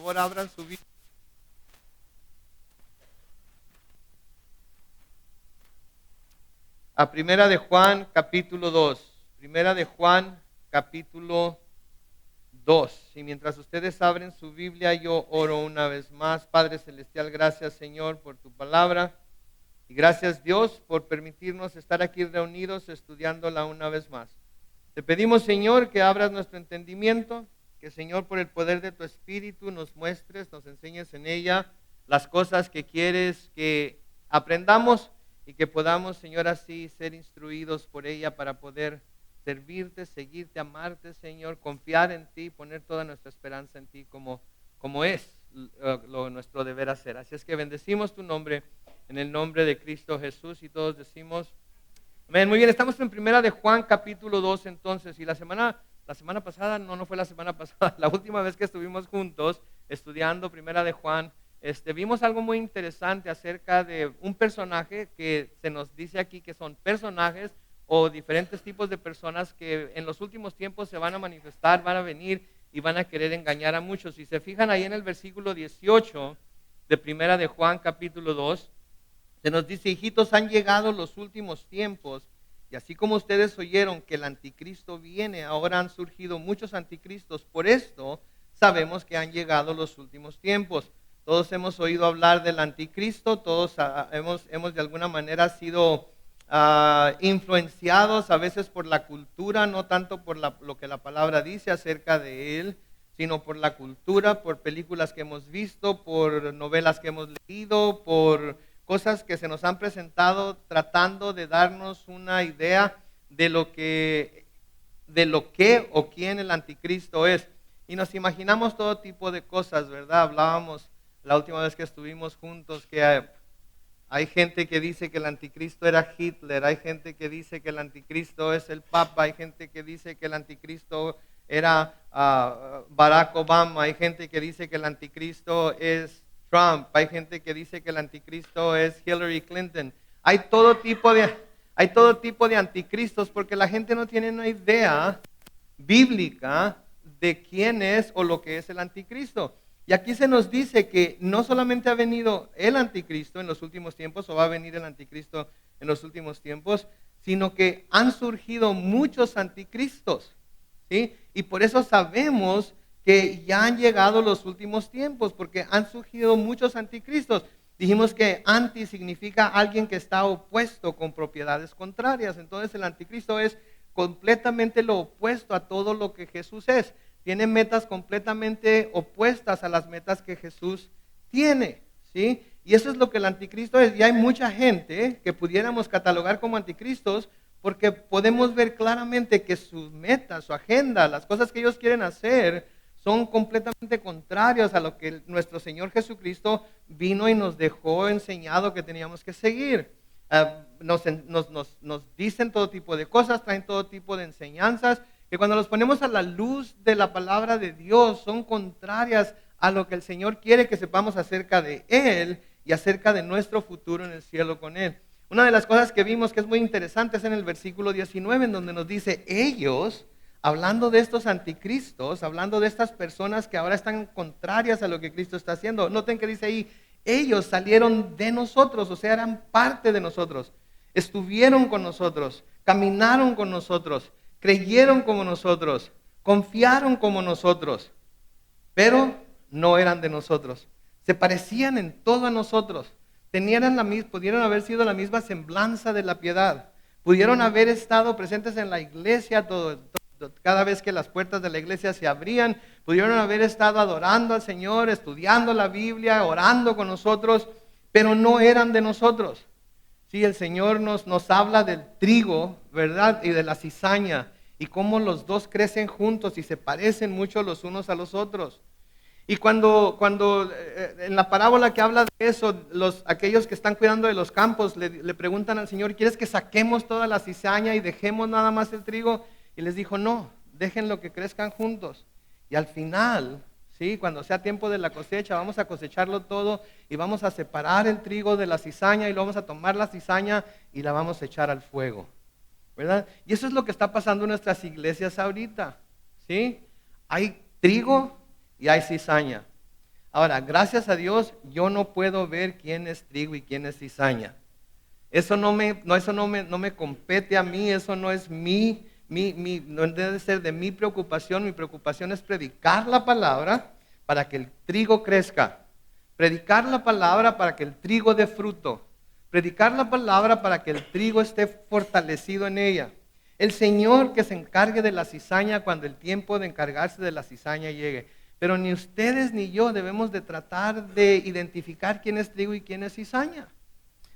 favor abran su Biblia. A Primera de Juan, capítulo 2. Primera de Juan, capítulo 2. Y mientras ustedes abren su Biblia, yo oro una vez más. Padre Celestial, gracias Señor por tu palabra. Y gracias Dios por permitirnos estar aquí reunidos estudiándola una vez más. Te pedimos Señor que abras nuestro entendimiento, que Señor por el poder de tu Espíritu nos muestres, nos enseñes en ella las cosas que quieres que aprendamos y que podamos Señor así ser instruidos por ella para poder servirte, seguirte, amarte Señor, confiar en ti, poner toda nuestra esperanza en ti como es nuestro deber hacer. Así es que bendecimos tu nombre en el nombre de Cristo Jesús y todos decimos amén. Muy bien, estamos en Primera de Juan capítulo 2 entonces, y la semana pasada, no fue la semana pasada, la última vez que estuvimos juntos estudiando Primera de Juan, vimos algo muy interesante acerca de un personaje que se nos dice aquí que son personajes o diferentes tipos de personas que en los últimos tiempos se van a manifestar, van a venir y van a querer engañar a muchos. Si se fijan ahí en el versículo 18 de Primera de Juan capítulo 2, se nos dice, hijitos, han llegado los últimos tiempos, y así como ustedes oyeron que el anticristo viene, ahora han surgido muchos anticristos. Por esto sabemos que han llegado los últimos tiempos. Todos hemos oído hablar del anticristo, todos hemos de alguna manera sido influenciados a veces por la cultura, no tanto por lo que la palabra dice acerca de él, sino por la cultura, por películas que hemos visto, por novelas que hemos leído, por cosas que se nos han presentado tratando de darnos una idea de lo que o quién el anticristo es. Y nos imaginamos todo tipo de cosas, ¿verdad? Hablábamos la última vez que estuvimos juntos que hay gente que dice que el anticristo era Hitler, hay gente que dice que el anticristo es el Papa, hay gente que dice que el anticristo era Barack Obama, hay gente que dice que el anticristo es Trump, hay gente que dice que el anticristo es Hillary Clinton. Hay todo tipo de anticristos porque la gente no tiene una idea bíblica de quién es o lo que es el anticristo. Y aquí se nos dice que no solamente ha venido el anticristo en los últimos tiempos o va a venir el anticristo en los últimos tiempos, sino que han surgido muchos anticristos, ¿sí? Y por eso sabemos que ya han llegado los últimos tiempos, porque han surgido muchos anticristos. Dijimos que anti significa alguien que está opuesto con propiedades contrarias. Entonces el anticristo es completamente lo opuesto a todo lo que Jesús es. Tiene metas completamente opuestas a las metas que Jesús tiene, ¿sí? Y eso es lo que el anticristo es. Y hay mucha gente que pudiéramos catalogar como anticristos porque podemos ver claramente que sus metas, su agenda, las cosas que ellos quieren hacer son completamente contrarios a lo que nuestro Señor Jesucristo vino y nos dejó enseñado que teníamos que seguir. Nos dicen todo tipo de cosas, traen todo tipo de enseñanzas, que cuando los ponemos a la luz de la palabra de Dios son contrarias a lo que el Señor quiere que sepamos acerca de Él y acerca de nuestro futuro en el cielo con Él. Una de las cosas que vimos que es muy interesante es en el versículo 19, en donde nos dice, ellos, hablando de estos anticristos, hablando de estas personas que ahora están contrarias a lo que Cristo está haciendo. Noten que dice ahí, ellos salieron de nosotros, o sea, eran parte de nosotros, estuvieron con nosotros, caminaron con nosotros, creyeron como nosotros, confiaron como nosotros, pero no eran de nosotros. Se parecían en todo a nosotros. Pudieron haber sido la misma semblanza de la piedad. Pudieron haber estado presentes en la iglesia cada vez que las puertas de la iglesia se abrían. Pudieron haber estado adorando al Señor, estudiando la Biblia, orando con nosotros, pero no eran de nosotros. Sí, el Señor nos habla del trigo, ¿verdad? Y de la cizaña, y cómo los dos crecen juntos y se parecen mucho los unos a los otros. Y cuando en la parábola que habla de eso, aquellos que están cuidando de los campos le preguntan al Señor, ¿quieres que saquemos toda la cizaña y dejemos nada más el trigo? Y les dijo, no, déjenlo que crezcan juntos. Y al final, ¿sí? Cuando sea tiempo de la cosecha, vamos a cosecharlo todo y vamos a separar el trigo de la cizaña y luego vamos a tomar la cizaña y la vamos a echar al fuego, ¿verdad? Y eso es lo que está pasando en nuestras iglesias ahorita, ¿sí? Hay trigo y hay cizaña. Ahora, gracias a Dios, yo no puedo ver quién es trigo y quién es cizaña. Eso no me compete a mí, eso no es no debe ser de mi preocupación. Mi preocupación es predicar la palabra para que el trigo crezca. Predicar la palabra para que el trigo dé fruto. Predicar la palabra para que el trigo esté fortalecido en ella. El Señor que se encargue de la cizaña cuando el tiempo de encargarse de la cizaña llegue. Pero ni ustedes ni yo debemos de tratar de identificar quién es trigo y quién es cizaña.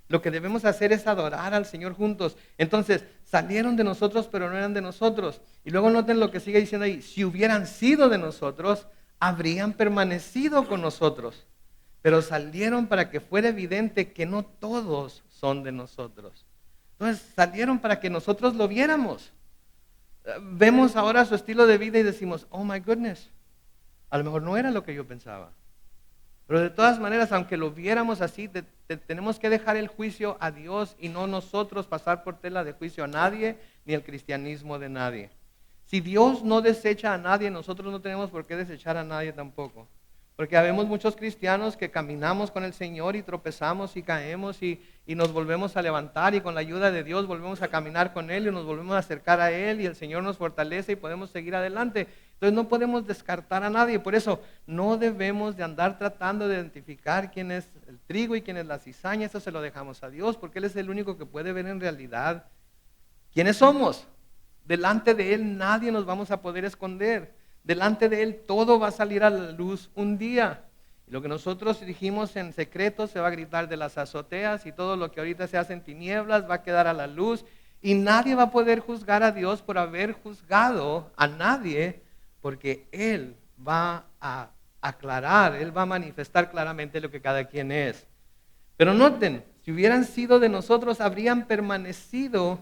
Lo que debemos hacer es adorar al Señor juntos. Entonces, salieron de nosotros, pero no eran de nosotros. Y luego noten lo que sigue diciendo ahí. Si hubieran sido de nosotros, habrían permanecido con nosotros. Pero salieron para que fuera evidente que no todos son de nosotros. Entonces, salieron para que nosotros lo viéramos. Vemos ahora su estilo de vida y decimos, oh my goodness, a lo mejor no era lo que yo pensaba. Pero de todas maneras, aunque lo viéramos así, tenemos que dejar el juicio a Dios y no nosotros pasar por tela de juicio a nadie, ni el cristianismo de nadie. Si Dios no desecha a nadie, nosotros no tenemos por qué desechar a nadie tampoco. Porque habemos muchos cristianos que caminamos con el Señor y tropezamos y caemos y nos volvemos a levantar y con la ayuda de Dios volvemos a caminar con Él y nos volvemos a acercar a Él y el Señor nos fortalece y podemos seguir adelante. Entonces no podemos descartar a nadie, por eso no debemos de andar tratando de identificar quién es el trigo y quién es la cizaña, eso se lo dejamos a Dios porque Él es el único que puede ver en realidad quiénes somos. Delante de Él nadie nos vamos a poder esconder. Delante de Él todo va a salir a la luz un día. Y lo que nosotros dijimos en secreto se va a gritar de las azoteas y todo lo que ahorita se hace en tinieblas va a quedar a la luz. Y nadie va a poder juzgar a Dios por haber juzgado a nadie porque Él va a aclarar, Él va a manifestar claramente lo que cada quien es. Pero noten, si hubieran sido de nosotros, habrían permanecido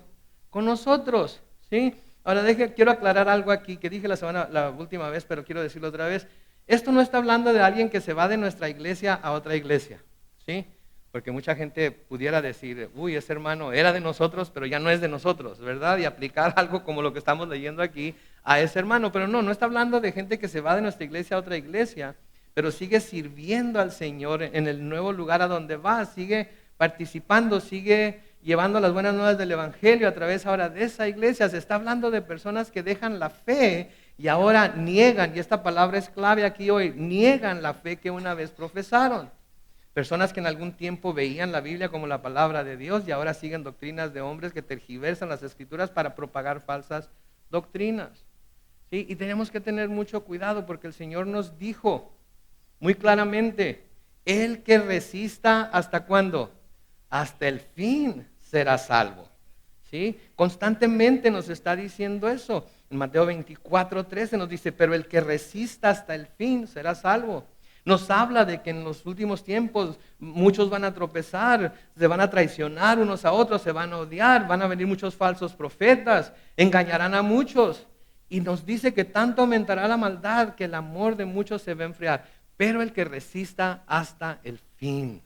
con nosotros, ¿sí? Ahora quiero aclarar algo aquí que dije la última vez, pero quiero decirlo otra vez. Esto no está hablando de alguien que se va de nuestra iglesia a otra iglesia, ¿sí? Porque mucha gente pudiera decir, uy, ese hermano era de nosotros, pero ya no es de nosotros, ¿verdad? Y aplicar algo como lo que estamos leyendo aquí a ese hermano. Pero no está hablando de gente que se va de nuestra iglesia a otra iglesia, pero sigue sirviendo al Señor en el nuevo lugar a donde va, sigue participando, sigue llevando las buenas nuevas del Evangelio a través ahora de esa iglesia. Se está hablando de personas que dejan la fe y ahora niegan, y esta palabra es clave aquí hoy, niegan la fe que una vez profesaron. Personas que en algún tiempo veían la Biblia como la palabra de Dios y ahora siguen doctrinas de hombres que tergiversan las Escrituras para propagar falsas doctrinas. ¿Sí? Y tenemos que tener mucho cuidado porque el Señor nos dijo muy claramente, el que resista, ¿hasta cuándo? Hasta el fin será salvo. ¿Sí? Constantemente nos está diciendo eso. En Mateo 24:13 nos dice, pero el que resista hasta el fin será salvo. Nos habla de que en los últimos tiempos muchos van a tropezar, se van a traicionar unos a otros, se van a odiar, van a venir muchos falsos profetas, engañarán a muchos. Y nos dice que tanto aumentará la maldad que el amor de muchos se va a enfriar. Pero el que resista hasta el fin.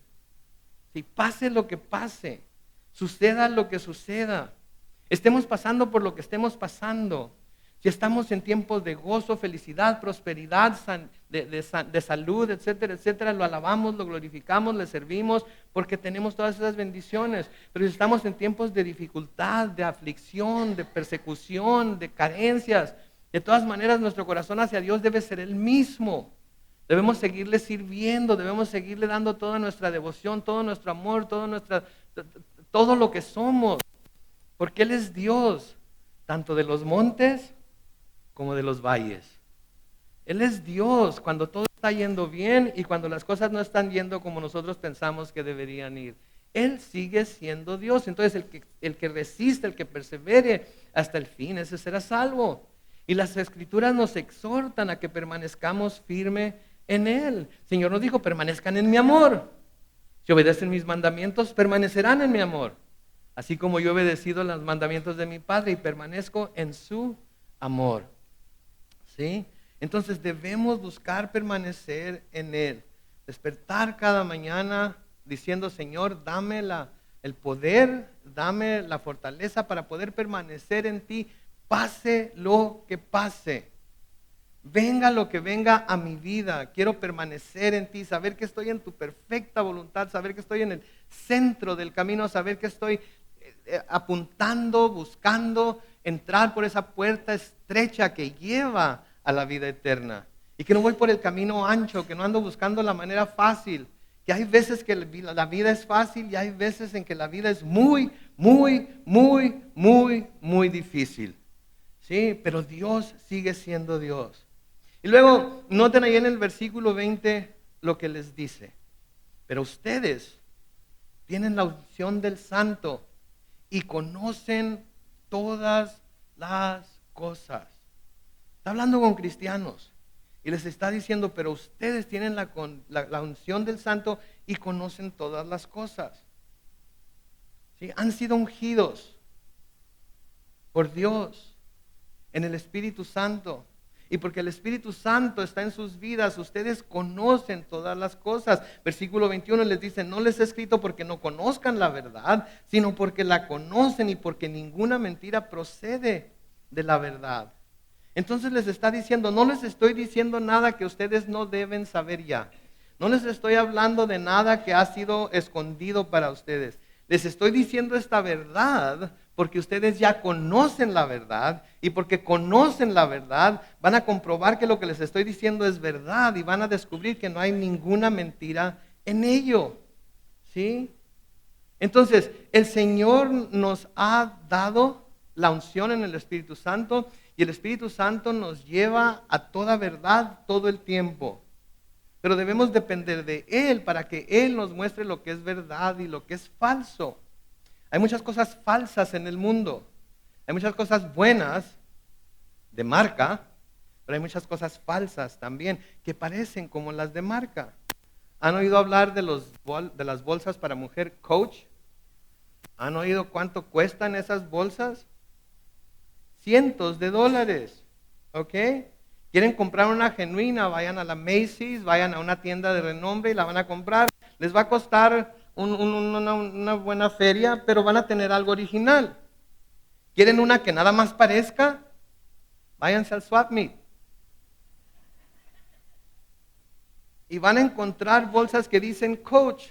Si pase lo que pase, suceda lo que suceda, estemos pasando por lo que estemos pasando, si estamos en tiempos de gozo, felicidad, prosperidad, de salud, etcétera, etcétera, lo alabamos, lo glorificamos, le servimos porque tenemos todas esas bendiciones. Pero si estamos en tiempos de dificultad, de aflicción, de persecución, de carencias, de todas maneras nuestro corazón hacia Dios debe ser el mismo. Debemos seguirle sirviendo, debemos seguirle dando toda nuestra devoción, todo nuestro amor, todo lo que somos. Porque Él es Dios, tanto de los montes como de los valles. Él es Dios cuando todo está yendo bien y cuando las cosas no están yendo como nosotros pensamos que deberían ir. Él sigue siendo Dios. Entonces el que resiste, el que persevere hasta el fin, ese será salvo. Y las Escrituras nos exhortan a que permanezcamos firmes en Él. El Señor nos dijo, permanezcan en mi amor. Si obedecen mis mandamientos, permanecerán en mi amor. Así como yo he obedecido los mandamientos de mi Padre y permanezco en su amor. ¿Sí? Entonces debemos buscar permanecer en Él. Despertar cada mañana diciendo, Señor, dame el poder, dame la fortaleza para poder permanecer en ti, pase lo que pase. Venga lo que venga a mi vida, quiero permanecer en ti, saber que estoy en tu perfecta voluntad, saber que estoy en el centro del camino, saber que estoy apuntando, buscando entrar por esa puerta estrecha que lleva a la vida eterna. Y que no voy por el camino ancho, que no ando buscando la manera fácil, que hay veces que la vida es fácil y hay veces en que la vida es muy, muy, muy, muy, muy difícil. Sí, pero Dios sigue siendo Dios. Y luego, noten ahí en el versículo 20 lo que les dice. Pero ustedes tienen la unción del Santo y conocen todas las cosas. Está hablando con cristianos y les está diciendo, pero ustedes tienen la unción del Santo y conocen todas las cosas. ¿Sí? Han sido ungidos por Dios en el Espíritu Santo. Y porque el Espíritu Santo está en sus vidas, ustedes conocen todas las cosas. Versículo 21 les dice, no les he escrito porque no conozcan la verdad, sino porque la conocen y porque ninguna mentira procede de la verdad. Entonces les está diciendo, no les estoy diciendo nada que ustedes no deben saber ya. No les estoy hablando de nada que ha sido escondido para ustedes. Les estoy diciendo esta verdad porque ustedes ya conocen la verdad y porque conocen la verdad van a comprobar que lo que les estoy diciendo es verdad y van a descubrir que no hay ninguna mentira en ello. ¿Sí? Entonces, el Señor nos ha dado la unción en el Espíritu Santo y el Espíritu Santo nos lleva a toda verdad todo el tiempo. Pero debemos depender de Él para que Él nos muestre lo que es verdad y lo que es falso. Hay muchas cosas falsas en el mundo. Hay muchas cosas buenas de marca, pero hay muchas cosas falsas también que parecen como las de marca. ¿Han oído hablar de las bolsas para mujer Coach? ¿Han oído cuánto cuestan esas bolsas? Cientos de dólares. ¿Ok? Quieren comprar una genuina, vayan a la Macy's, vayan a una tienda de renombre y la van a comprar. Les va a costar una buena feria, pero van a tener algo original. ¿Quieren una que nada más parezca? Váyanse al swap meet. Y van a encontrar bolsas que dicen Coach,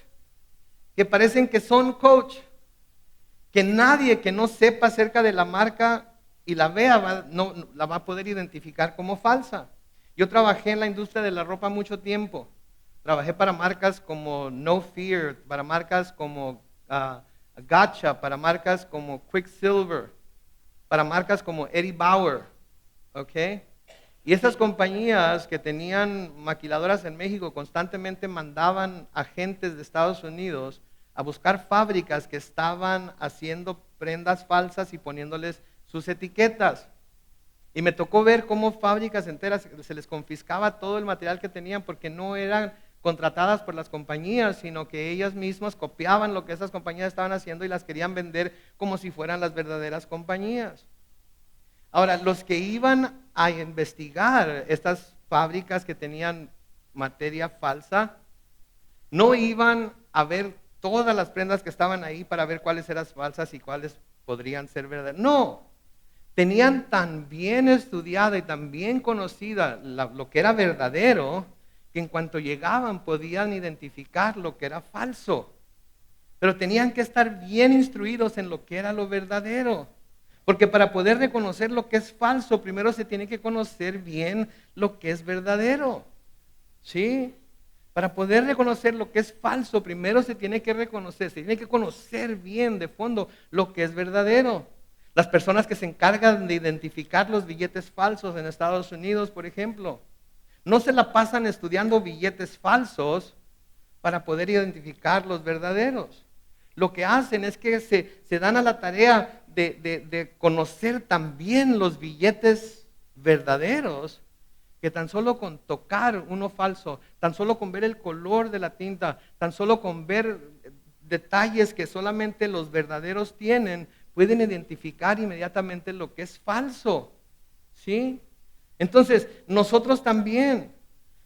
que parecen que son Coach, que nadie que no sepa acerca de la marca y la vea, no la va a poder identificar como falsa. Yo trabajé en la industria de la ropa mucho tiempo. Trabajé para marcas como No Fear, para marcas como Gotcha, para marcas como Quicksilver, para marcas como Eddie Bauer, ¿ok? Y estas compañías que tenían maquiladoras en México constantemente mandaban agentes de Estados Unidos a buscar fábricas que estaban haciendo prendas falsas y poniéndoles sus etiquetas. Y me tocó ver cómo fábricas enteras se les confiscaba todo el material que tenían porque no eran contratadas por las compañías, sino que ellas mismas copiaban lo que esas compañías estaban haciendo y las querían vender como si fueran las verdaderas compañías. Ahora, los que iban a investigar estas fábricas que tenían materia falsa, no iban a ver todas las prendas que estaban ahí para ver cuáles eran falsas y cuáles podrían ser verdaderas. No, tenían tan bien estudiada y tan bien conocida lo que era verdadero, que en cuanto llegaban podían identificar lo que era falso. Pero tenían que estar bien instruidos en lo que era lo verdadero. Porque para poder reconocer lo que es falso, primero se tiene que conocer bien lo que es verdadero. ¿Sí? Para poder reconocer lo que es falso, primero se tiene que conocer bien de fondo lo que es verdadero. Las personas que se encargan de identificar los billetes falsos en Estados Unidos, por ejemplo, no se la pasan estudiando billetes falsos para poder identificar los verdaderos. Lo que hacen es que se dan a la tarea de conocer también los billetes verdaderos, que tan solo con tocar uno falso, tan solo con ver el color de la tinta, tan solo con ver detalles que solamente los verdaderos tienen, pueden identificar inmediatamente lo que es falso. ¿Sí? Entonces, nosotros también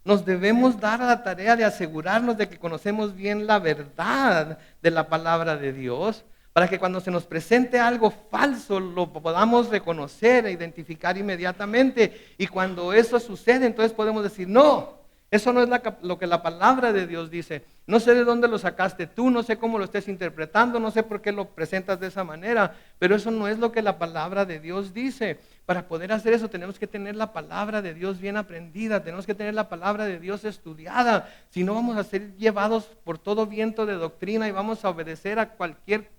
nos debemos dar a la tarea de asegurarnos de que conocemos bien la verdad de la palabra de Dios, para que cuando se nos presente algo falso lo podamos reconocer e identificar inmediatamente. Y cuando eso sucede, entonces podemos decir, no, eso no es lo que la palabra de Dios dice. No sé de dónde lo sacaste tú, no sé cómo lo estés interpretando, no sé por qué lo presentas de esa manera, pero eso no es lo que la palabra de Dios dice. Para poder hacer eso tenemos que tener la palabra de Dios bien aprendida, tenemos que tener la palabra de Dios estudiada. Si no, vamos a ser llevados por todo viento de doctrina y vamos a obedecer a cualquier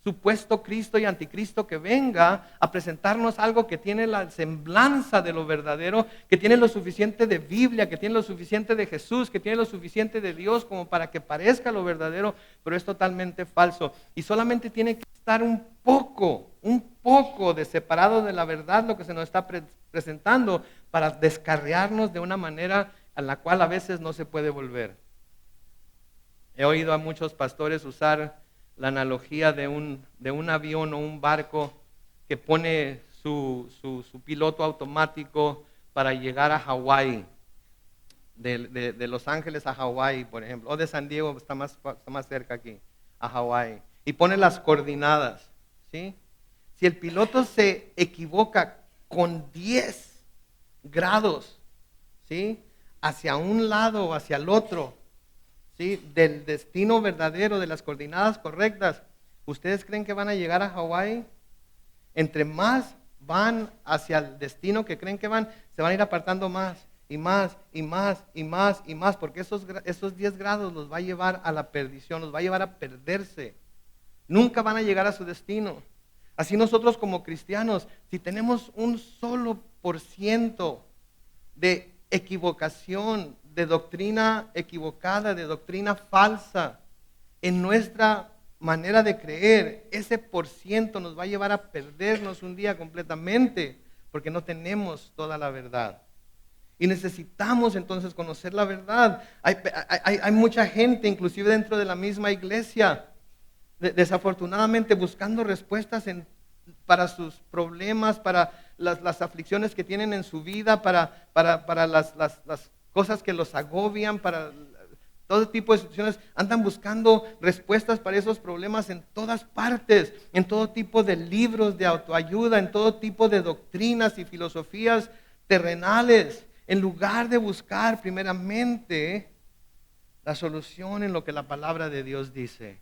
supuesto Cristo y anticristo que venga a presentarnos algo que tiene la semblanza de lo verdadero, que tiene lo suficiente de Biblia, que tiene lo suficiente de Jesús, que tiene lo suficiente de Dios como para que parezca lo verdadero, pero es totalmente falso. Y solamente tiene que estar un poco de separado de la verdad lo que se nos está presentando para descarriarnos de una manera a la cual a veces no se puede volver. He oído a muchos pastores usar la analogía de un avión o un barco que pone su piloto automático para llegar a Hawái, de Los Ángeles a Hawái, por ejemplo, o de San Diego, está más cerca aquí, a Hawái, y pone las coordenadas, ¿sí? Si el piloto se equivoca con 10 grados, ¿sí?, hacia un lado o hacia el otro, ¿sí?, del destino verdadero, de las coordenadas correctas, ¿ustedes creen que van a llegar a Hawái? Entre más van hacia el destino que creen que van, se van a ir apartando más y más y más y más y más, porque esos 10 grados los va a llevar a la perdición, los va a llevar a perderse. Nunca van a llegar a su destino. Así nosotros como cristianos, si tenemos un solo % de equivocación, de doctrina equivocada, de doctrina falsa en nuestra manera de creer, ese % nos va a llevar a perdernos un día completamente, porque no tenemos toda la verdad. Y necesitamos entonces conocer la verdad. Hay mucha gente, inclusive dentro de la misma iglesia, desafortunadamente buscando respuestas para sus problemas, para las aflicciones que tienen en su vida, para las cosas que los agobian, para todo tipo de situaciones. Andan buscando respuestas para esos problemas en todas partes, en todo tipo de libros de autoayuda, en todo tipo de doctrinas y filosofías terrenales, en lugar de buscar primeramente la solución en lo que la palabra de Dios dice.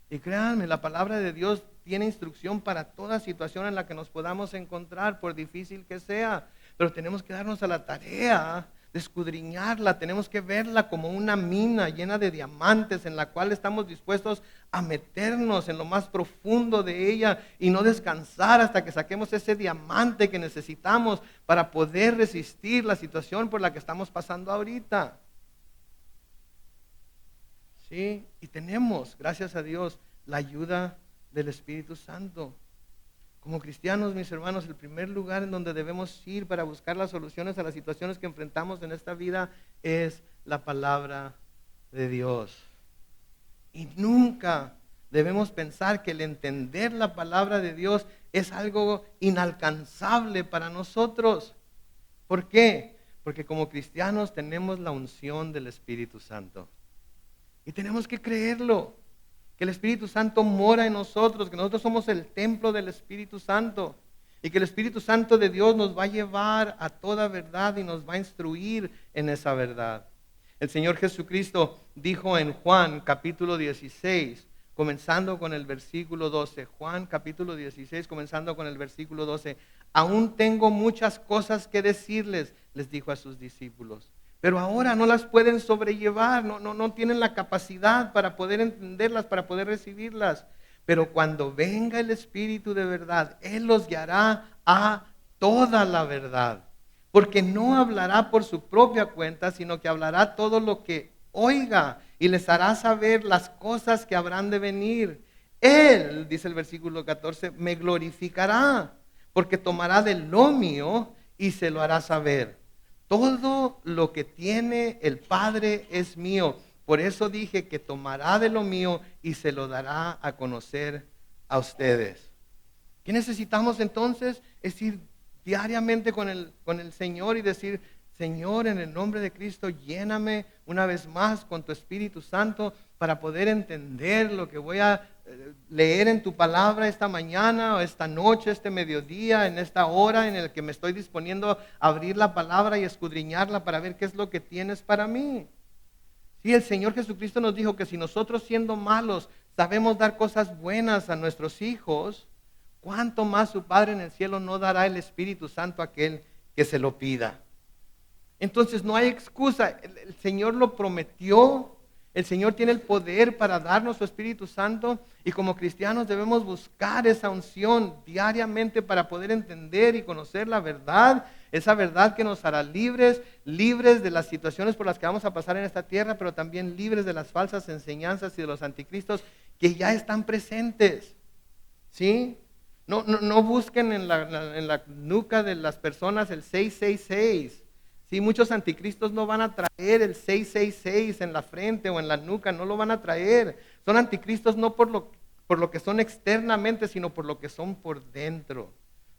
Y créanme, la palabra de Dios tiene instrucción para toda situación en la que nos podamos encontrar, por difícil que sea. Pero tenemos que darnos a la tarea de escudriñarla, tenemos que verla como una mina llena de diamantes en la cual estamos dispuestos a meternos en lo más profundo de ella y no descansar hasta que saquemos ese diamante que necesitamos para poder resistir la situación por la que estamos pasando ahorita. ¿Sí? Y tenemos, gracias a Dios, la ayuda del Espíritu Santo. Como cristianos, mis hermanos, el primer lugar en donde debemos ir para buscar las soluciones a las situaciones que enfrentamos en esta vida es la palabra de Dios. Y nunca debemos pensar que el entender la palabra de Dios es algo inalcanzable para nosotros. ¿Por qué? Porque como cristianos tenemos la unción del Espíritu Santo. Y tenemos que creerlo, que el Espíritu Santo mora en nosotros, que nosotros somos el templo del Espíritu Santo y que el Espíritu Santo de Dios nos va a llevar a toda verdad y nos va a instruir en esa verdad. El Señor Jesucristo dijo en Juan capítulo 16, comenzando con el versículo 12, Juan capítulo 16, comenzando con el versículo 12, aún tengo muchas cosas que decirles, les dijo a sus discípulos. Pero ahora no las pueden sobrellevar, no tienen la capacidad para poder entenderlas, para poder recibirlas. Pero cuando venga el Espíritu de verdad, Él los guiará a toda la verdad. Porque no hablará por su propia cuenta, sino que hablará todo lo que oiga y les hará saber las cosas que habrán de venir. Él, dice el versículo 14, me glorificará, porque tomará de lo mío y se lo hará saber. Todo lo que tiene el Padre es mío. Por eso dije que tomará de lo mío y se lo dará a conocer a ustedes. ¿Qué necesitamos entonces? Es ir diariamente con el Señor y decir, Señor, en el nombre de Cristo, lléname una vez más con tu Espíritu Santo para poder entender lo que voy a leer en tu palabra esta mañana o esta noche, este mediodía, en esta hora en la que me estoy disponiendo a abrir la palabra y escudriñarla para ver qué es lo que tienes para mí. Sí, el Señor Jesucristo nos dijo que si nosotros siendo malos sabemos dar cosas buenas a nuestros hijos, ¿cuánto más su Padre en el cielo no dará el Espíritu Santo a aquel que se lo pida? Entonces no hay excusa, el Señor lo prometió, el Señor tiene el poder para darnos su Espíritu Santo y como cristianos debemos buscar esa unción diariamente para poder entender y conocer la verdad, esa verdad que nos hará libres, libres de las situaciones por las que vamos a pasar en esta tierra, pero también libres de las falsas enseñanzas y de los anticristos que ya están presentes, ¿sí? No busquen en la nuca de las personas el 666. Sí, muchos anticristos no van a traer el 666 en la frente o en la nuca, no lo van a traer. Son anticristos no por lo que son externamente, sino por lo que son por dentro,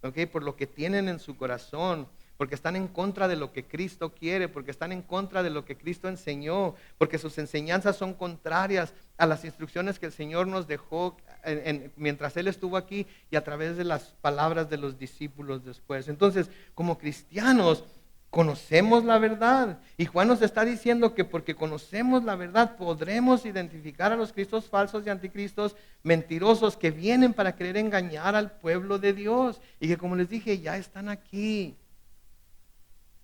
¿ok? Por lo que tienen en su corazón, porque están en contra de lo que Cristo quiere, porque están en contra de lo que Cristo enseñó, porque sus enseñanzas son contrarias a las instrucciones que el Señor nos dejó mientras Él estuvo aquí y a través de las palabras de los discípulos después. Entonces, como cristianos, conocemos la verdad. Y Juan nos está diciendo que porque conocemos la verdad podremos identificar a los cristos falsos y anticristos mentirosos que vienen para querer engañar al pueblo de Dios. Y que como les dije, ya están aquí.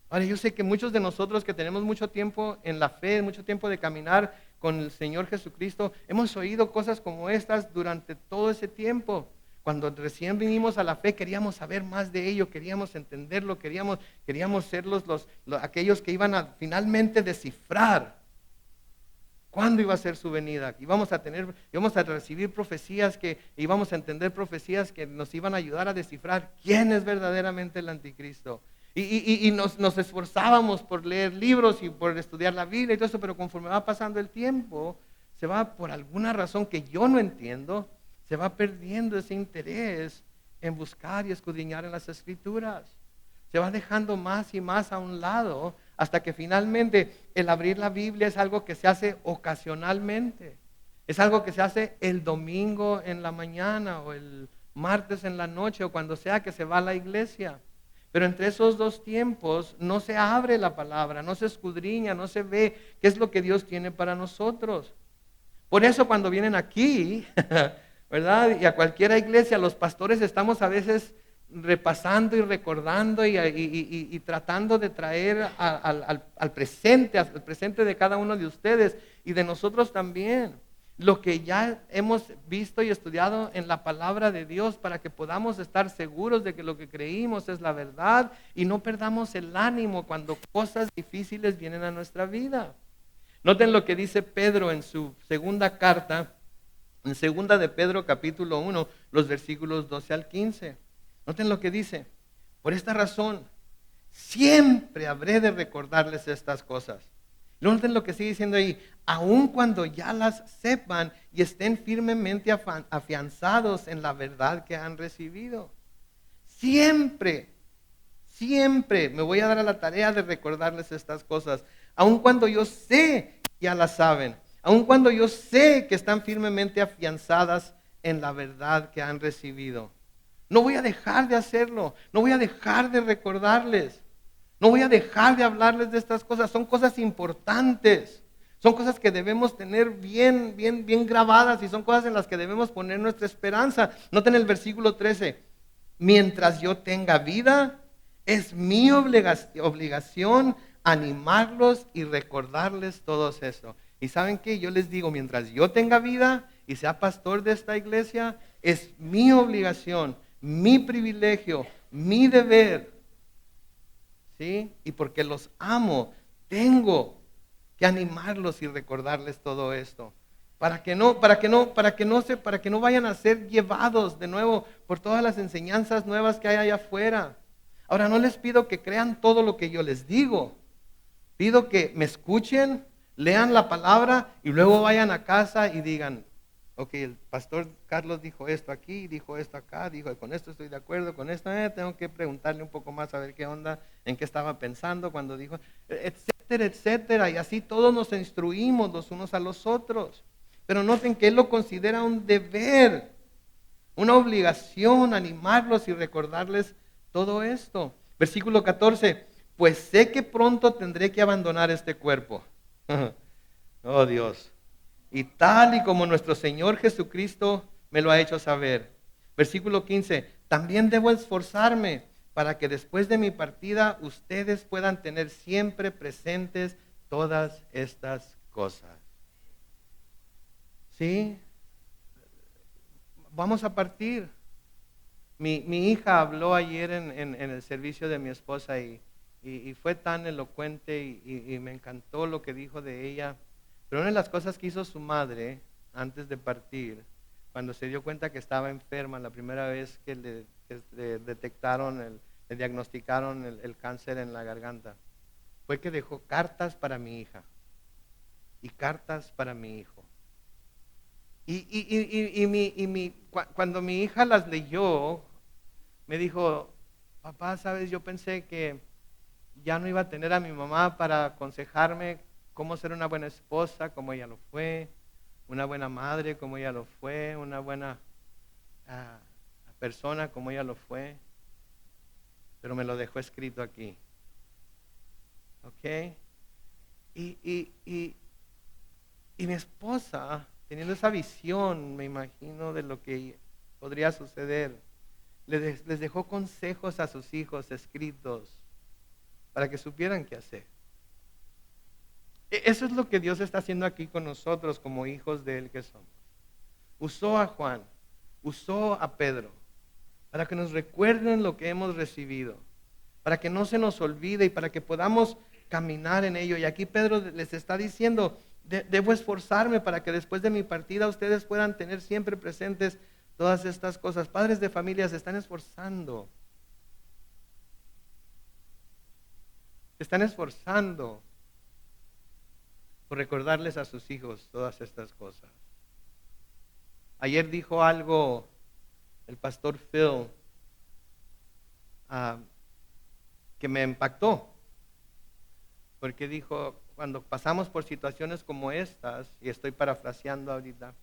Ahora yo sé que muchos de nosotros que tenemos mucho tiempo en la fe, mucho tiempo de caminar con el Señor Jesucristo, hemos oído cosas como estas durante todo ese tiempo. Cuando recién vinimos a la fe queríamos saber más de ello, queríamos entenderlo, queríamos ser aquellos que iban a finalmente descifrar cuándo iba a ser su venida. Íbamos a recibir profecías íbamos a entender profecías que nos iban a ayudar a descifrar quién es verdaderamente el anticristo. Y nos esforzábamos por leer libros y por estudiar la Biblia y todo eso, pero conforme va pasando el tiempo, se va por alguna razón que yo no entiendo, se va perdiendo ese interés en buscar y escudriñar en las Escrituras. Se va dejando más y más a un lado hasta que finalmente el abrir la Biblia es algo que se hace ocasionalmente. Es algo que se hace el domingo en la mañana o el martes en la noche o cuando sea que se va a la iglesia. Pero entre esos dos tiempos no se abre la palabra, no se escudriña, no se ve qué es lo que Dios tiene para nosotros. Por eso cuando vienen aquí, ¿verdad? Y a cualquier iglesia, los pastores estamos a veces repasando y recordando y tratando de traer al presente de cada uno de ustedes y de nosotros también, lo que ya hemos visto y estudiado en la palabra de Dios para que podamos estar seguros de que lo que creímos es la verdad y no perdamos el ánimo cuando cosas difíciles vienen a nuestra vida. Noten lo que dice Pedro en su segunda carta, en segunda de Pedro capítulo 1, los versículos 12 al 15. Noten lo que dice: por esta razón, siempre habré de recordarles estas cosas. Noten lo que sigue diciendo ahí: aun cuando ya las sepan y estén firmemente afianzados en la verdad que han recibido. Siempre me voy a dar a la tarea de recordarles estas cosas, aun cuando yo sé que ya las saben, aun cuando yo sé que están firmemente afianzadas en la verdad que han recibido. No voy a dejar de hacerlo, no voy a dejar de recordarles, no voy a dejar de hablarles de estas cosas. Son cosas importantes, son cosas que debemos tener bien grabadas y son cosas en las que debemos poner nuestra esperanza. Noten el versículo 13: mientras yo tenga vida, es mi obligación animarlos y recordarles todo eso. Y ¿saben qué? Yo les digo, mientras yo tenga vida y sea pastor de esta iglesia, es mi obligación, mi privilegio, mi deber, ¿sí? Y porque los amo, tengo que animarlos y recordarles todo esto. Para que no vayan a ser llevados de nuevo por todas las enseñanzas nuevas que hay allá afuera. Ahora, no les pido que crean todo lo que yo les digo. Pido que me escuchen, lean la palabra y luego vayan a casa y digan: ok, el pastor Carlos dijo esto aquí, dijo esto acá, dijo con esto estoy de acuerdo, con esto tengo que preguntarle un poco más a ver qué onda, en qué estaba pensando cuando dijo, etcétera, etcétera. Y así todos nos instruimos los unos a los otros. Pero noten que él lo considera un deber, una obligación, animarlos y recordarles todo esto. Versículo 14, pues sé que pronto tendré que abandonar este cuerpo. Oh Dios. Y tal y como nuestro Señor Jesucristo me lo ha hecho saber. Versículo 15, también debo esforzarme para que después de mi partida ustedes puedan tener siempre presentes todas estas cosas. ¿Sí? Vamos a partir. Mi hija habló ayer en el servicio de mi esposa y fue tan elocuente y me encantó lo que dijo de ella. Pero una de las cosas que hizo su madre antes de partir, cuando se dio cuenta que estaba enferma, la primera vez que le detectaron, le diagnosticaron el cáncer en la garganta, fue que dejó cartas para mi hija y cartas para mi hijo. Cuando mi hija las leyó, me dijo, papá, sabes, yo pensé que ya no iba a tener a mi mamá para aconsejarme cómo ser una buena esposa, como ella lo fue, una buena madre, como ella lo fue, una buena ah, persona, como ella lo fue, pero me lo dejó escrito aquí. ¿Ok? Y, y, y, y mi esposa, teniendo esa visión, me imagino, de lo que podría suceder, les dejó consejos a sus hijos escritos para que supieran qué hacer. Eso es lo que Dios está haciendo aquí con nosotros como hijos de Él que somos. Usó a Juan, usó a Pedro, para que nos recuerden lo que hemos recibido, para que no se nos olvide y para que podamos caminar en ello. Y aquí Pedro les está diciendo, debo esforzarme para que después de mi partida ustedes puedan tener siempre presentes todas estas cosas. Padres de familia se están esforzando. Se están esforzando por recordarles a sus hijos todas estas cosas. Ayer dijo algo el pastor Phil que me impactó, porque dijo, cuando pasamos por situaciones como estas, y estoy parafraseando ahorita,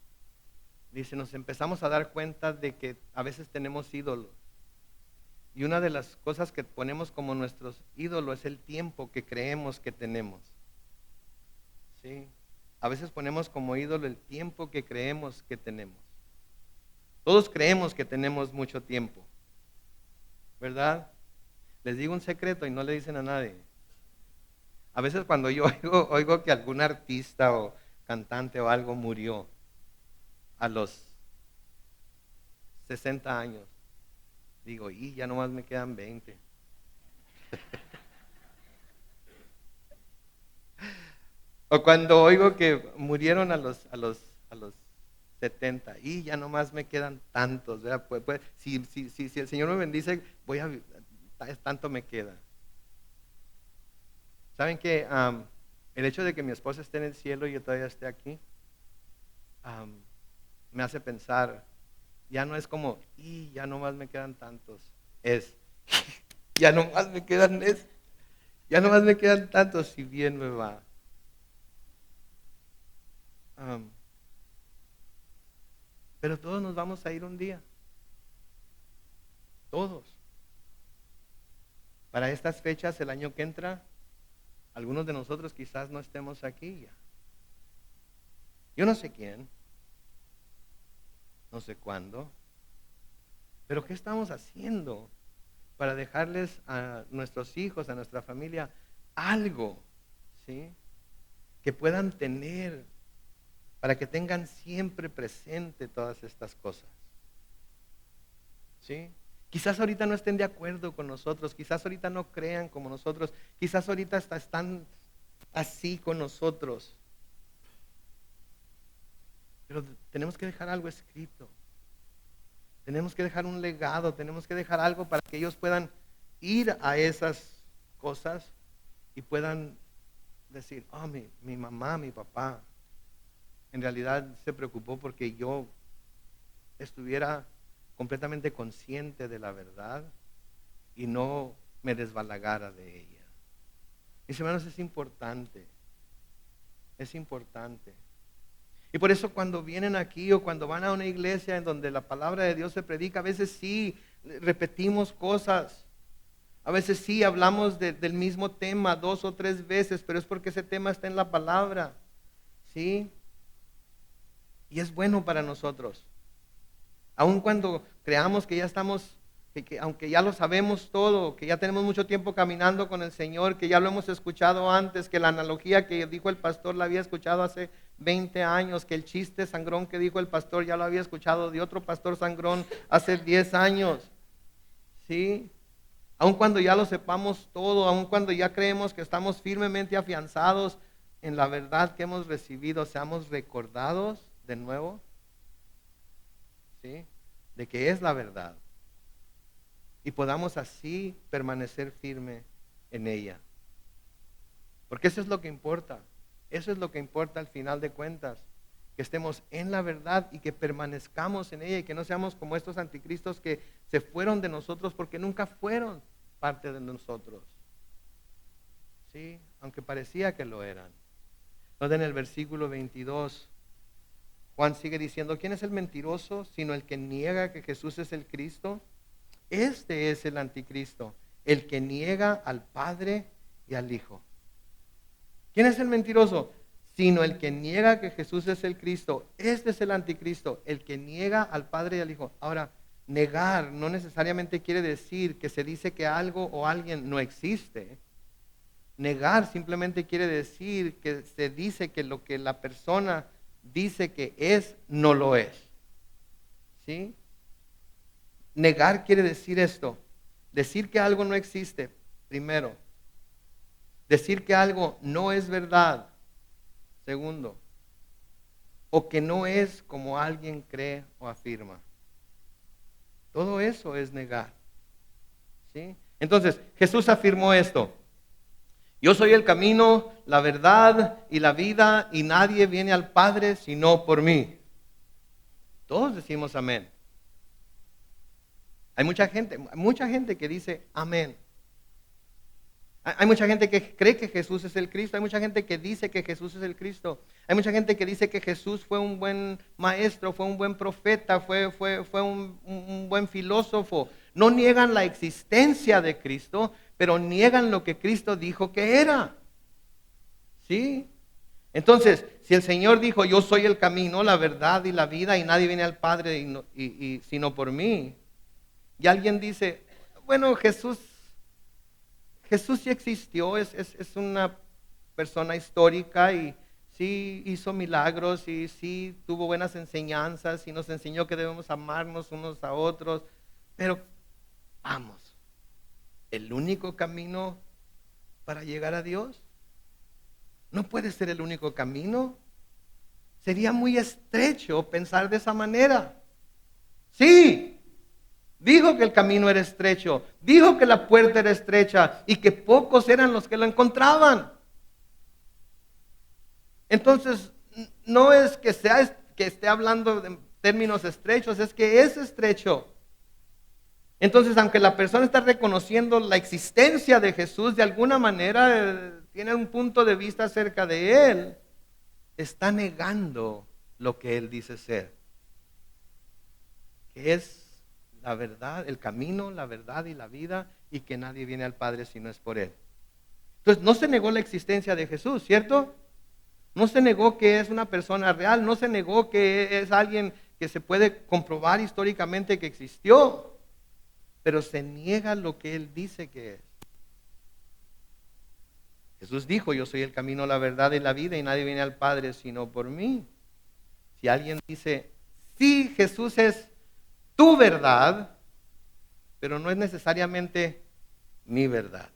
dice, nos empezamos a dar cuenta de que a veces tenemos ídolos. Y una de las cosas que ponemos como nuestros ídolos es el tiempo que creemos que tenemos. ¿Sí? A veces ponemos como ídolo el tiempo que creemos que tenemos. Todos creemos que tenemos mucho tiempo, ¿verdad? Les digo un secreto y no le dicen a nadie. A veces cuando yo oigo que algún artista o cantante o algo murió a los 60 años, digo, y ya nomás me quedan 20. O cuando oigo que murieron a los 70, y ya nomás me quedan tantos, ¿verdad? Si el Señor me bendice, tanto me queda. ¿Saben qué? El hecho de que mi esposa esté en el cielo y yo todavía esté aquí, me hace pensar, ya no es como, y ya nomás me quedan tantos, es, ya nomás me quedan ya nomás me quedan tantos, si bien me va. Pero todos nos vamos a ir un día, todos. Para estas fechas, el año que entra, algunos de nosotros quizás no estemos aquí ya. Yo no sé quién, no sé cuándo, pero ¿qué estamos haciendo para dejarles a nuestros hijos, a nuestra familia, algo, ¿sí? Que puedan tener, para que tengan siempre presente todas estas cosas, ¿sí? Quizás ahorita no estén de acuerdo con nosotros, quizás ahorita no crean como nosotros, quizás ahorita hasta están así con nosotros, pero tenemos que dejar algo escrito. Tenemos que dejar un legado, tenemos que dejar algo para que ellos puedan ir a esas cosas y puedan decir, oh, mi mamá, mi papá, en realidad se preocupó porque yo estuviera completamente consciente de la verdad y no me desbalagara de ella. Mis hermanos, es importante, es importante. Y por eso cuando vienen aquí o cuando van a una iglesia en donde la palabra de Dios se predica, a veces sí repetimos cosas. A veces sí hablamos del mismo tema 2 o 3 veces, pero es porque ese tema está en la palabra. ¿Sí? Y es bueno para nosotros. Aun cuando creamos que ya estamos, que aunque ya lo sabemos todo, que ya tenemos mucho tiempo caminando con el Señor, que ya lo hemos escuchado antes, que la analogía que dijo el pastor la había escuchado hace 20 años, que el chiste sangrón que dijo el pastor ya lo había escuchado de otro pastor sangrón hace 10 años. ¿Sí? Aun cuando ya lo sepamos todo, aun cuando ya creemos que estamos firmemente afianzados en la verdad que hemos recibido, seamos recordados de nuevo, ¿sí? De que es la verdad. Y podamos así permanecer firme en ella. Porque eso es lo que importa. Eso es lo que importa al final de cuentas. Que estemos en la verdad y que permanezcamos en ella y que no seamos como estos anticristos que se fueron de nosotros porque nunca fueron parte de nosotros. ¿Sí? Aunque parecía que lo eran. Entonces en el versículo 22, Juan sigue diciendo, ¿quién es el mentiroso sino el que niega que Jesús es el Cristo? Este es el anticristo, el que niega al Padre y al Hijo. ¿Quién es el mentiroso? Sino el que niega que Jesús es el Cristo. Este es el anticristo, el que niega al Padre y al Hijo. Ahora, negar no necesariamente quiere decir que se dice que algo o alguien no existe. Negar simplemente quiere decir que se dice que lo que la persona dice que es, no lo es. ¿Sí? Negar quiere decir esto. Decir que algo no existe, primero. Decir que algo no es verdad, segundo. O que no es como alguien cree o afirma. Todo eso es negar. ¿Sí? Entonces, Jesús afirmó esto. Yo soy el camino, la verdad y la vida, y nadie viene al Padre sino por mí. Todos decimos amén. Hay mucha gente que dice amén. Hay mucha gente que cree que Jesús es el Cristo. Hay mucha gente que dice que Jesús es el Cristo. Hay mucha gente que dice que Jesús fue un buen maestro, fue un buen profeta, fue un buen filósofo. No niegan la existencia de Cristo, pero niegan lo que Cristo dijo que era. ¿Sí? Entonces, si el Señor dijo, yo soy el camino, la verdad y la vida, y nadie viene al Padre sino por mí. Y alguien dice, bueno, Jesús sí existió, es una persona histórica y sí hizo milagros y sí tuvo buenas enseñanzas y nos enseñó que debemos amarnos unos a otros. Pero vamos, el único camino para llegar a Dios no puede ser el único camino. Sería muy estrecho pensar de esa manera. Sí. Dijo que el camino era estrecho, dijo que la puerta era estrecha y que pocos eran los que lo encontraban. Entonces, no es que esté hablando en términos estrechos, es que es estrecho. Entonces, aunque la persona está reconociendo la existencia de Jesús, de alguna manera tiene un punto de vista acerca de Él, está negando lo que Él dice ser, que es la verdad, el camino, la verdad y la vida, y que nadie viene al Padre si no es por Él. Entonces, no se negó la existencia de Jesús, ¿cierto? No se negó que es una persona real, no se negó que es alguien que se puede comprobar históricamente que existió, pero se niega lo que Él dice que es. Jesús dijo, yo soy el camino, la verdad y la vida, y nadie viene al Padre sino por mí. Si alguien dice, sí, Jesús es tu verdad, pero no es necesariamente mi verdad.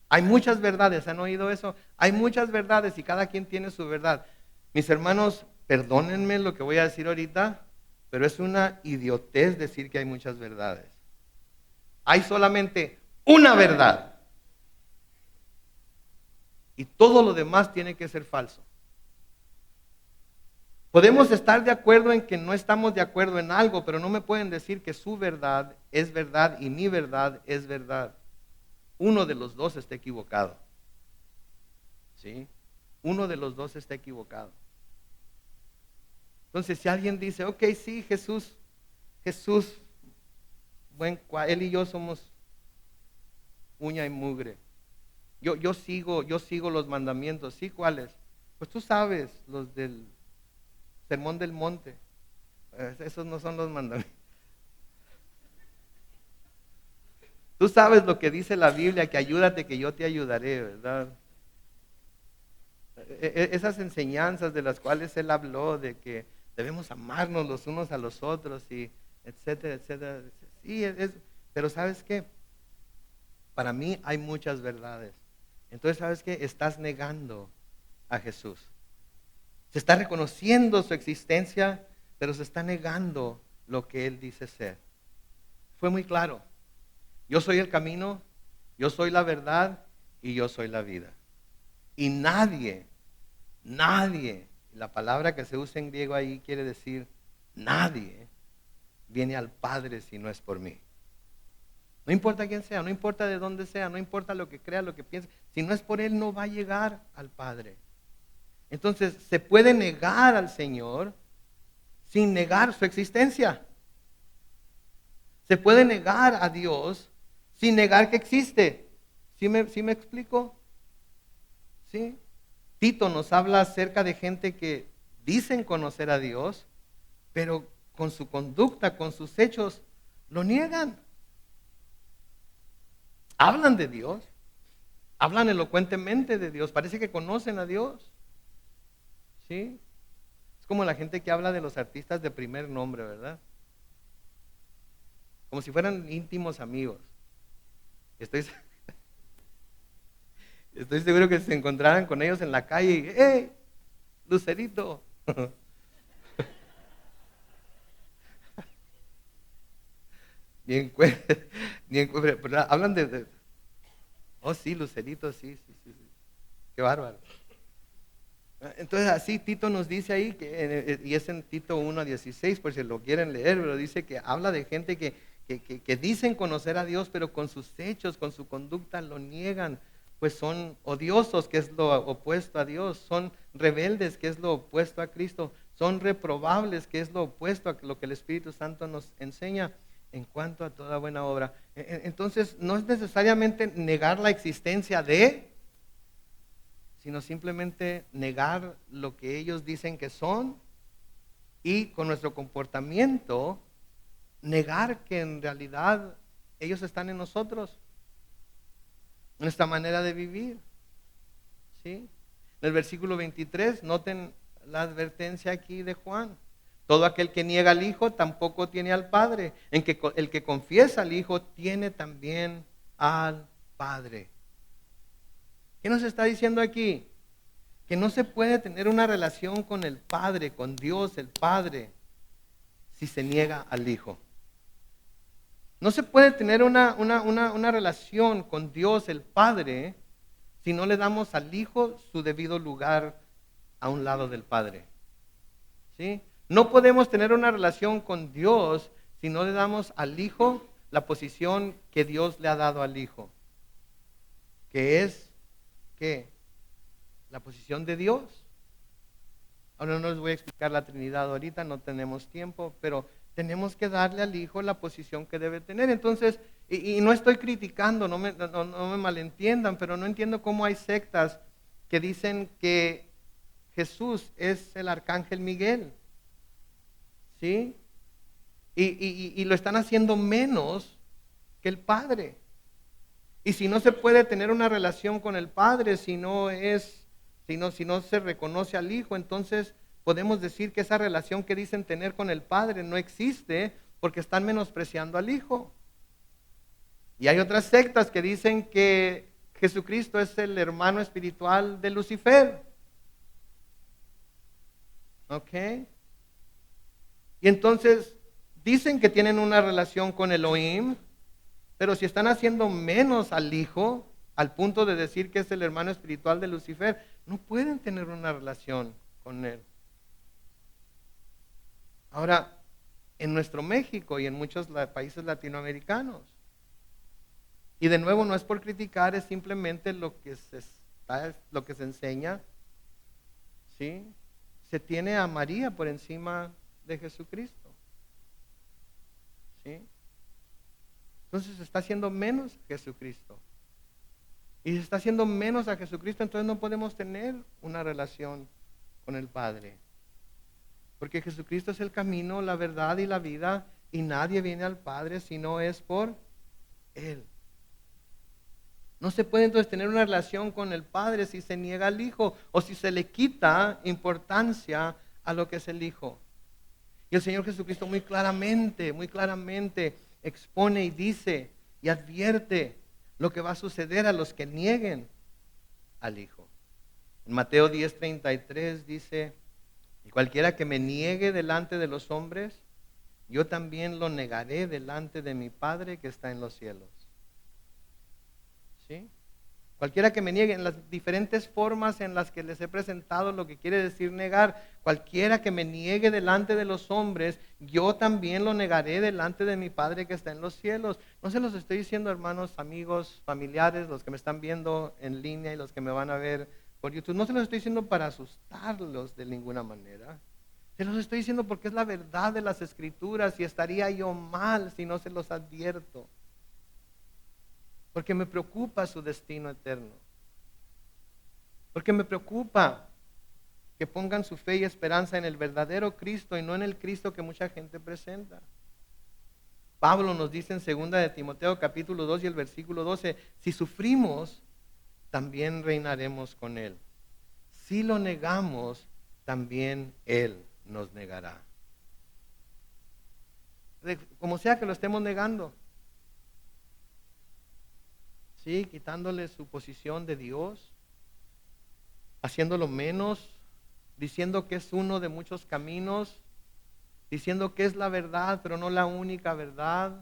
Hay muchas verdades, ¿han oído eso? Hay muchas verdades y cada quien tiene su verdad. Mis hermanos, perdónenme lo que voy a decir ahorita, pero es una idiotez decir que hay muchas verdades. Hay solamente una verdad. Y todo lo demás tiene que ser falso. Podemos estar de acuerdo en que no estamos de acuerdo en algo, pero no me pueden decir que su verdad es verdad y mi verdad es verdad. Uno de los dos está equivocado. ¿Sí? Uno de los dos está equivocado. Entonces, si alguien dice, ok, sí, Jesús, él y yo somos uña y mugre. Yo sigo los mandamientos, ¿sí? ¿Cuáles? Pues tú sabes, los del Sermón del Monte. Esos no son los mandamientos. Tú sabes lo que dice la Biblia, que ayúdate que yo te ayudaré, ¿verdad? Esas enseñanzas de las cuales él habló, de que debemos amarnos los unos a los otros y etcétera, etcétera. Sí, pero ¿sabes qué? Para mí hay muchas verdades. Entonces, ¿sabes qué? Estás negando a Jesús. Se está reconociendo su existencia, pero se está negando lo que él dice ser. Fue muy claro. Yo soy el camino, yo soy la verdad y yo soy la vida. Y nadie, la palabra que se usa en griego ahí quiere decir nadie viene al Padre si no es por mí. No importa quién sea, no importa de dónde sea, no importa lo que crea, lo que piense, si no es por Él no va a llegar al Padre. Entonces, se puede negar al Señor sin negar su existencia. Se puede negar a Dios sin negar que existe. ¿Sí me explico? ¿Sí? Tito nos habla acerca de gente que dicen conocer a Dios, pero con su conducta, con sus hechos, lo niegan. Hablan de Dios, hablan elocuentemente de Dios, parece que conocen a Dios. ¿Sí? Es como la gente que habla de los artistas de primer nombre, ¿verdad? Como si fueran íntimos amigos. Estoy, estoy seguro que si se encontraran con ellos en la calle y, ¡hey, Lucerito! Ni pero hablan oh sí, Lucerito, sí. Qué bárbaro. Entonces así Tito nos dice ahí, y es en Tito 1:16, por si lo quieren leer, pero dice que habla de gente que dicen conocer a Dios, pero con sus hechos, con su conducta lo niegan, pues son odiosos, que es lo opuesto a Dios, son rebeldes, que es lo opuesto a Cristo, son reprobables, que es lo opuesto a lo que el Espíritu Santo nos enseña en cuanto a toda buena obra. Entonces no es necesariamente negar la existencia de, sino simplemente negar lo que ellos dicen que son y con nuestro comportamiento negar que en realidad ellos están en nosotros, nuestra manera de vivir. ¿Sí? En el versículo 23, noten la advertencia aquí de Juan. Todo aquel que niega al Hijo tampoco tiene al Padre. El que confiesa al Hijo tiene también al Padre. ¿Qué nos está diciendo aquí? Que no se puede tener una relación con el Padre, con Dios el Padre, si se niega al Hijo. No se puede tener una relación con Dios el Padre si no le damos al Hijo su debido lugar a un lado del Padre. ¿Sí? No podemos tener una relación con Dios si no le damos al Hijo la posición que Dios le ha dado al Hijo, que es, ¿qué? La posición de Dios. Ahora no les voy a explicar la Trinidad ahorita, no tenemos tiempo, pero tenemos que darle al Hijo la posición que debe tener. Entonces, y no estoy criticando, no me malentiendan, pero no entiendo cómo hay sectas que dicen que Jesús es el arcángel Miguel. ¿Sí? Y lo están haciendo menos que el Padre. Y si no se puede tener una relación con el Padre, si no se reconoce al Hijo, entonces podemos decir que esa relación que dicen tener con el Padre no existe porque están menospreciando al Hijo. Y hay otras sectas que dicen que Jesucristo es el hermano espiritual de Lucifer. ¿Ok? Y entonces dicen que tienen una relación con Elohim, pero si están haciendo menos al Hijo, al punto de decir que es el hermano espiritual de Lucifer, no pueden tener una relación con Él. Ahora, en nuestro México y en muchos países latinoamericanos, y de nuevo no es por criticar, es simplemente lo que se enseña, ¿sí? se tiene a María por encima de Jesucristo. ¿Sí? Entonces se está haciendo menos a Jesucristo. Y se está haciendo menos a Jesucristo, entonces no podemos tener una relación con el Padre. Porque Jesucristo es el camino, la verdad y la vida, y nadie viene al Padre si no es por Él. No se puede entonces tener una relación con el Padre si se niega al Hijo o si se le quita importancia a lo que es el Hijo. Y el Señor Jesucristo muy claramente expone y dice y advierte lo que va a suceder a los que nieguen al Hijo. En Mateo 10:33 dice: y cualquiera que me niegue delante de los hombres, yo también lo negaré delante de mi Padre que está en los cielos. ¿Sí? Cualquiera que me niegue, en las diferentes formas en las que les he presentado lo que quiere decir negar, cualquiera que me niegue delante de los hombres, yo también lo negaré delante de mi Padre que está en los cielos. No se los estoy diciendo, hermanos, amigos, familiares, los que me están viendo en línea y los que me van a ver por YouTube. No se los estoy diciendo para asustarlos de ninguna manera. Se los estoy diciendo porque es la verdad de las Escrituras y estaría yo mal si no se los advierto. Porque me preocupa su destino eterno. Porque me preocupa que pongan su fe y esperanza en el verdadero Cristo y no en el Cristo que mucha gente presenta. Pablo nos dice en 2 de Timoteo capítulo 2 y el versículo 12, si sufrimos, también reinaremos con Él. Si lo negamos, también Él nos negará. Como sea que lo estemos negando. Sí, quitándole su posición de Dios, haciéndolo menos, diciendo que es uno de muchos caminos, diciendo que es la verdad, pero no la única verdad,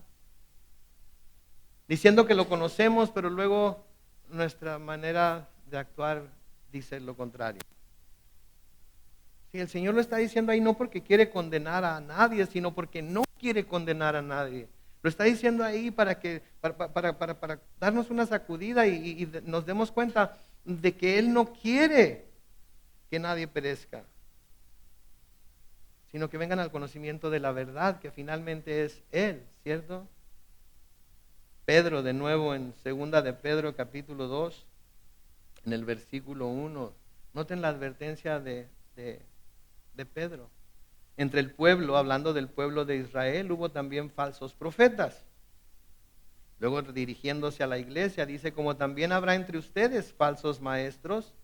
diciendo que lo conocemos, pero luego nuestra manera de actuar dice lo contrario. Sí, el Señor lo está diciendo ahí no porque quiere condenar a nadie, sino porque no quiere condenar a nadie. Lo está diciendo ahí para darnos una sacudida y nos demos cuenta de que Él no quiere que nadie perezca, sino que vengan al conocimiento de la verdad, que finalmente es Él, ¿cierto? Pedro, de nuevo en 2 de Pedro capítulo 2, en el versículo 1, noten la advertencia de Pedro. Entre el pueblo, hablando del pueblo de Israel, hubo también falsos profetas. Luego, dirigiéndose a la iglesia, dice: como también habrá entre ustedes falsos maestros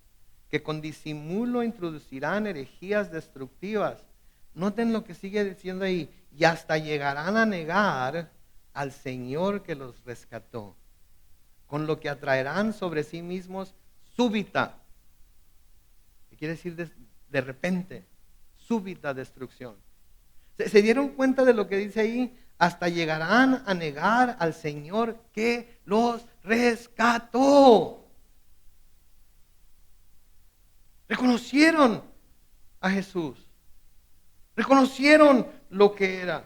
que con disimulo introducirán herejías destructivas. Noten lo que sigue diciendo ahí: y hasta llegarán a negar al Señor que los rescató, con lo que atraerán sobre sí mismos súbita. ¿Qué quiere decir de repente? Súbita destrucción. ¿Se dieron cuenta de lo que dice ahí? Hasta llegarán a negar al Señor que los rescató. Reconocieron a Jesús. Reconocieron lo que era.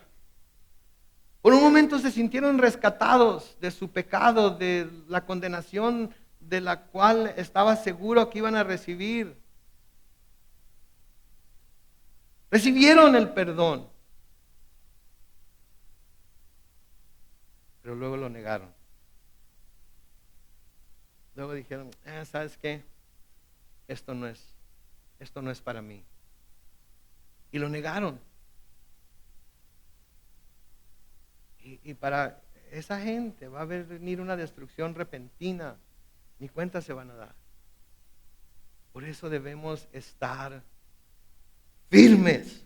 Por un momento se sintieron rescatados de su pecado, de la condenación de la cual estaba seguro que iban a recibir. Recibieron el perdón, pero luego lo negaron. Luego dijeron: ¿sabes qué? Esto no es para mí. Y lo negaron. Y para esa gente va a venir una destrucción repentina. Ni cuenta se van a dar. Por eso debemos estar firmes.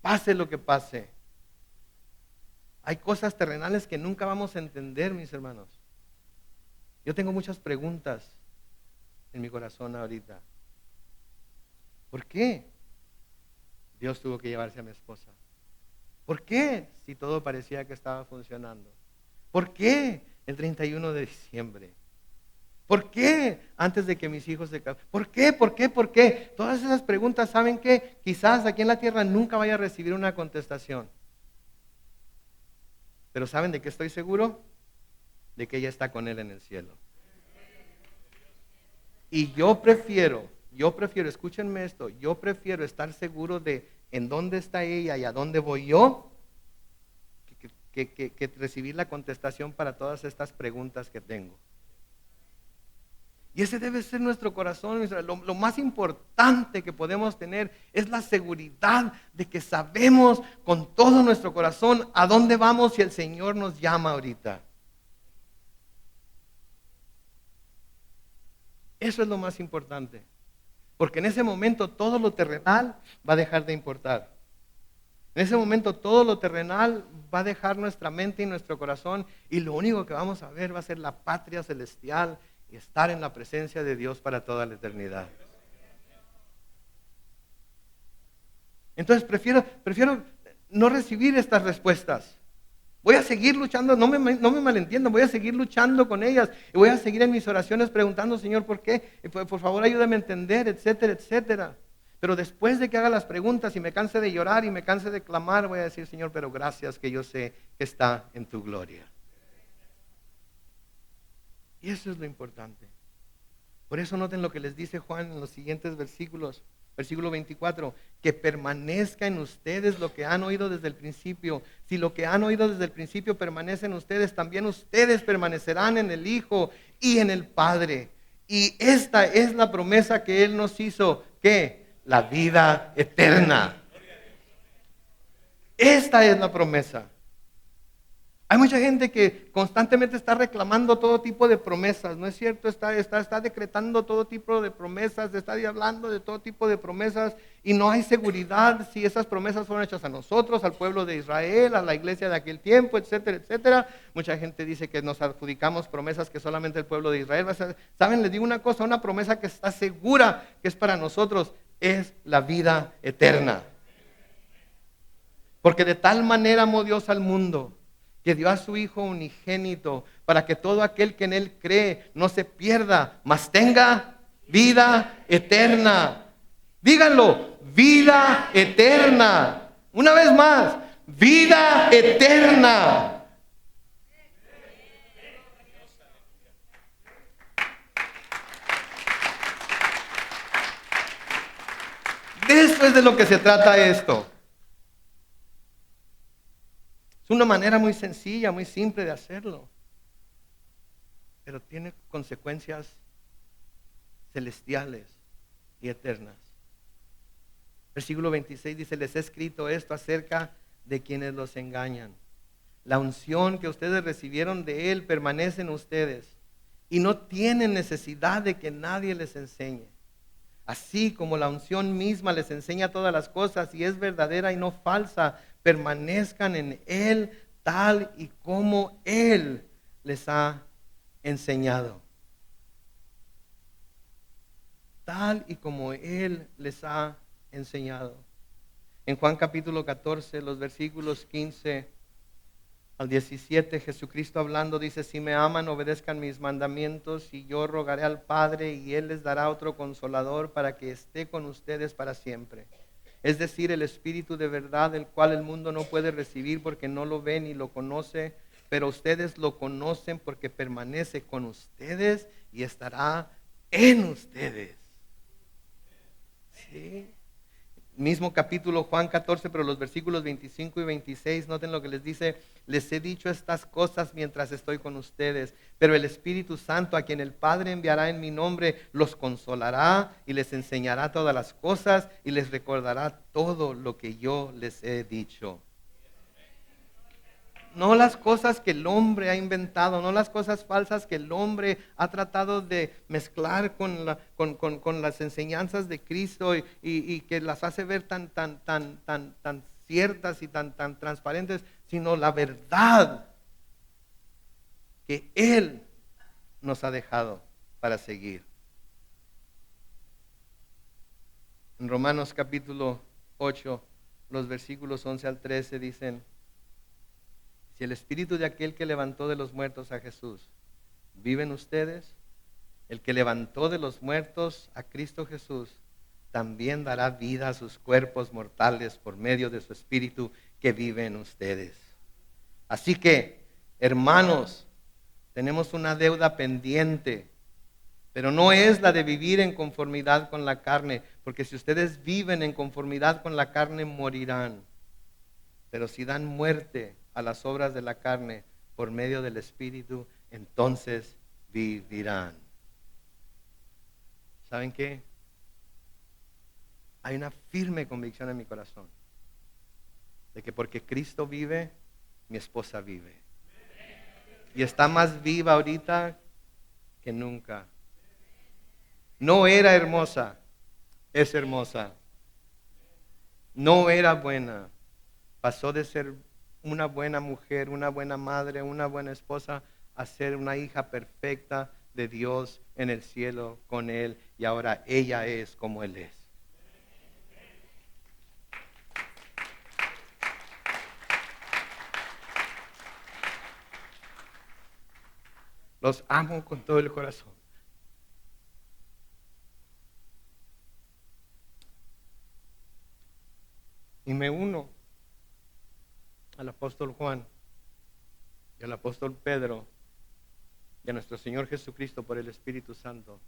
Pase lo que pase. Hay cosas terrenales que nunca vamos a entender, mis hermanos. Yo tengo muchas preguntas en mi corazón ahorita. ¿Por qué Dios tuvo que llevarse a mi esposa? ¿Por qué si todo parecía que estaba funcionando? ¿Por qué el 31 de diciembre? ¿Por qué antes de que mis hijos se casen? ¿Por qué? ¿Por qué? ¿Por qué? Todas esas preguntas, ¿saben qué? Quizás aquí en la tierra nunca vaya a recibir una contestación. Pero ¿saben de qué estoy seguro? De que ella está con Él en el cielo. Y yo prefiero Yo prefiero, escúchenme esto, yo prefiero estar seguro de en dónde está ella y a dónde voy yo, que recibir la contestación para todas estas preguntas que tengo. Y ese debe ser nuestro corazón. Lo más importante que podemos tener es la seguridad de que sabemos con todo nuestro corazón a dónde vamos si el Señor nos llama ahorita. Eso es lo más importante. Porque en ese momento todo lo terrenal va a dejar de importar. En ese momento todo lo terrenal va a dejar nuestra mente y nuestro corazón, y lo único que vamos a ver va a ser la patria celestial y estar en la presencia de Dios para toda la eternidad. Entonces prefiero no recibir estas respuestas. Voy a seguir luchando, no me malentiendan, voy a seguir luchando con ellas y voy a seguir en mis oraciones preguntando, Señor, ¿por qué? Por favor, ayúdame a entender, etcétera, etcétera. Pero después de que haga las preguntas y me canse de llorar y me canse de clamar, voy a decir, Señor, pero gracias que yo sé que está en tu gloria. Y eso es lo importante. Por eso noten lo que les dice Juan en los siguientes versículos. Versículo 24, que permanezca en ustedes lo que han oído desde el principio. Si lo que han oído desde el principio permanece en ustedes, también ustedes permanecerán en el Hijo y en el Padre. Y esta es la promesa que Él nos hizo, ¿qué? La vida eterna. Esta es la promesa. Hay mucha gente que constantemente está reclamando todo tipo de promesas, ¿no es cierto? Está decretando todo tipo de promesas, está hablando de todo tipo de promesas y no hay seguridad si esas promesas fueron hechas a nosotros, al pueblo de Israel, a la iglesia de aquel tiempo, etcétera, etcétera. Mucha gente dice que nos adjudicamos promesas que solamente el pueblo de Israel va a hacer. ¿Saben? Les digo una cosa, una promesa que está segura que es para nosotros es la vida eterna. Porque de tal manera amó Dios al mundo, que dio a su Hijo unigénito, para que todo aquel que en Él cree no se pierda, mas tenga vida eterna. Díganlo, vida eterna. Una vez más, vida eterna. De eso es de lo que se trata esto. Es una manera muy sencilla, muy simple de hacerlo, pero tiene consecuencias celestiales y eternas. Versículo 26 dice, les he escrito esto acerca de quienes los engañan. La unción que ustedes recibieron de Él permanece en ustedes y no tienen necesidad de que nadie les enseñe. Así como la unción misma les enseña todas las cosas y es verdadera y no falsa, permanezcan en Él tal y como Él les ha enseñado. Tal y como Él les ha enseñado. En Juan capítulo 14, los versículos 15 al 17, Jesucristo hablando dice, si me aman, obedezcan mis mandamientos y yo rogaré al Padre y Él les dará otro consolador para que esté con ustedes para siempre. Es decir, el Espíritu de verdad, el cual el mundo no puede recibir porque no lo ve ni lo conoce, pero ustedes lo conocen porque permanece con ustedes y estará en ustedes. ¿Sí? Mismo capítulo Juan 14, pero los versículos 25 y 26, noten lo que les dice, les he dicho estas cosas mientras estoy con ustedes, pero el Espíritu Santo, a quien el Padre enviará en mi nombre, los consolará y les enseñará todas las cosas y les recordará todo lo que yo les he dicho. No las cosas que el hombre ha inventado, no las cosas falsas que el hombre ha tratado de mezclar con las enseñanzas de Cristo y que las hace ver tan ciertas y tan transparentes, sino la verdad que Él nos ha dejado para seguir. En Romanos capítulo 8, los versículos 11 al 13 dicen, si el espíritu de aquel que levantó de los muertos a Jesús vive en ustedes, el que levantó de los muertos a Cristo Jesús también dará vida a sus cuerpos mortales por medio de su espíritu que vive en ustedes. Así que, hermanos, tenemos una deuda pendiente Pero no es la de vivir en conformidad con la carne, porque si ustedes viven en conformidad con la carne, morirán. Pero si dan muerte a las obras de la carne por medio del Espíritu, entonces vivirán. ¿Saben qué? Hay una firme convicción en mi corazón de que porque Cristo vive, mi esposa vive. Y está más viva ahorita que nunca. No era hermosa, es hermosa. No era buena. Pasó de ser una buena mujer, una buena madre, una buena esposa, a ser una hija perfecta de Dios en el cielo con Él. Y ahora ella es como Él es. Los amo con todo el corazón. Y me uno al apóstol Juan y al apóstol Pedro y a nuestro Señor Jesucristo por el Espíritu Santo.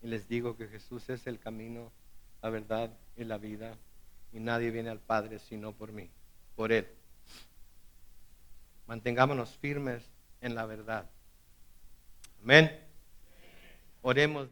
Y les digo que Jesús es el camino, la verdad y la vida. Y nadie viene al Padre sino por mí, por Él. Mantengámonos firmes en la verdad. Amén. Oremos.